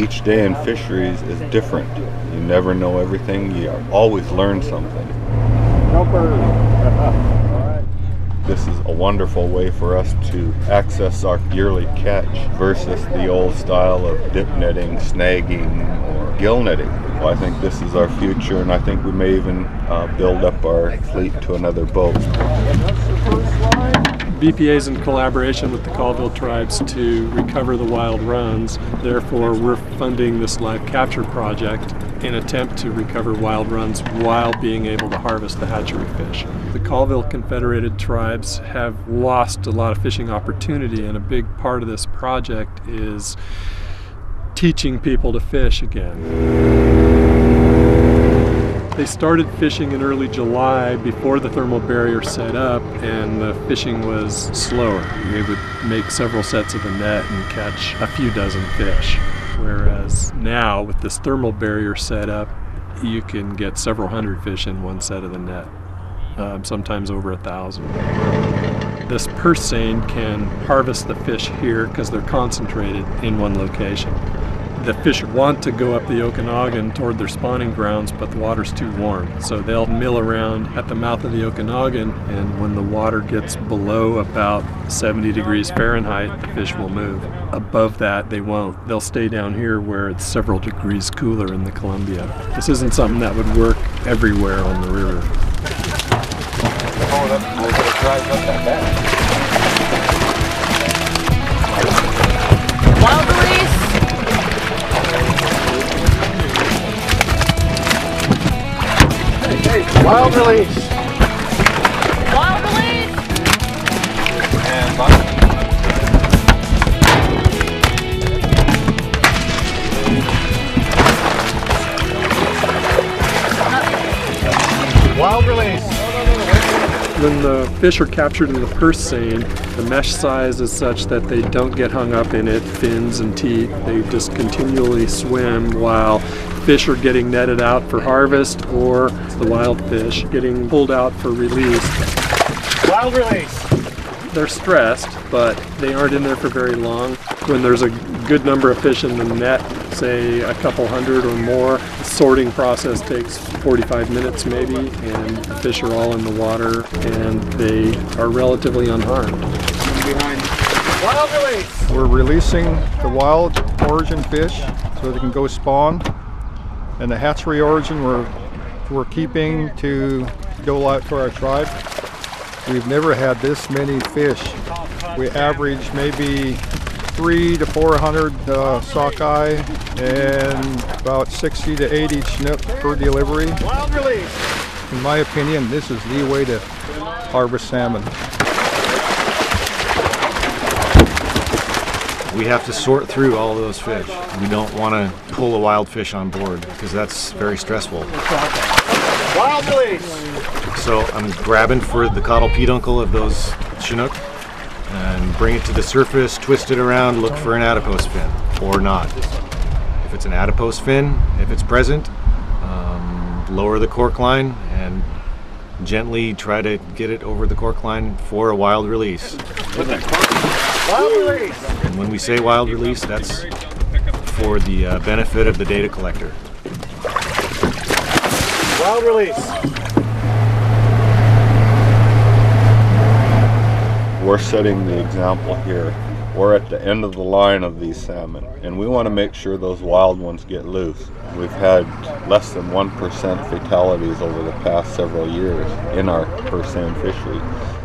each day in fisheries is different. You never know everything. You always learn something. This is a wonderful way for us to access our yearly catch versus the old style of dip netting, snagging, or gill netting. Well, I think this is our future, and I think we may even build up our fleet to another boat. BPA is in collaboration with the Colville tribes to recover the wild runs. Therefore, we're funding this live capture project in an attempt to recover wild runs while being able to harvest the hatchery fish. The Colville Confederated Tribes have lost a lot of fishing opportunity, and a big part of this project is teaching people to fish again. They started fishing in early July before the thermal barrier set up, and the fishing was slower. They would make several sets of the net and catch a few dozen fish. Whereas now, with this thermal barrier set up, you can get several hundred fish in one set of the net, sometimes over 1,000. This purse seine can harvest the fish here because they're concentrated in one location. The fish want to go up the Okanagan toward their spawning grounds, but the water's too warm. So they'll mill around at the mouth of the Okanagan, and when the water gets below about 70 degrees Fahrenheit, the fish will move. Above that, they won't. They'll stay down here where it's several degrees cooler in the Columbia. This isn't something that would work everywhere on the river. Oh, that's cool. It dries up that bad. Wild release! Wild release! Wild release! And bottom. Wild release! When the fish are captured in the purse seine, the mesh size is such that they don't get hung up in it, fins and teeth. They just continually swim while fish are getting netted out for harvest, or the wild fish getting pulled out for release. Wild release! They're stressed, but they aren't in there for very long. When there's a good number of fish in the net, say a couple hundred or more, the sorting process takes 45 minutes maybe, and the fish are all in the water and they are relatively unharmed. Wild release! We're releasing the wild origin fish so they can go spawn, and the hatchery origin we're keeping to go out for our tribe. We've never had this many fish. We average maybe 300 to 400 sockeye and about 60 to 80 snook per delivery. Wild release! In my opinion, this is the way to harvest salmon. We have to sort through all of those fish. We don't want to pull a wild fish on board because that's very stressful. Wild release! So I'm grabbing for the caudal peduncle of those chinook and bring it to the surface, twist it around, look for an adipose fin or not. If it's an adipose fin, if it's present, lower the cork line and gently try to get it over the cork line for a wild release. Wild release! And when we say wild release, that's for the benefit of the data collector. Wild release! We're setting the example here. We're at the end of the line of these salmon, and we want to make sure those wild ones get loose. We've had less than 1% fatalities over the past several years in our purse seine fishery,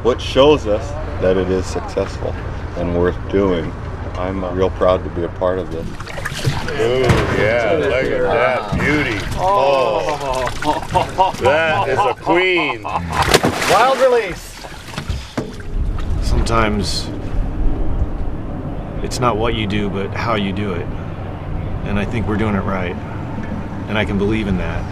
which shows us that it is successful and worth doing. I'm real proud to be a part of this. Ooh, yeah, look at that beauty. Oh, that is a queen. Wild release! Sometimes it's not what you do, but how you do it. And I think we're doing it right. And I can believe in that.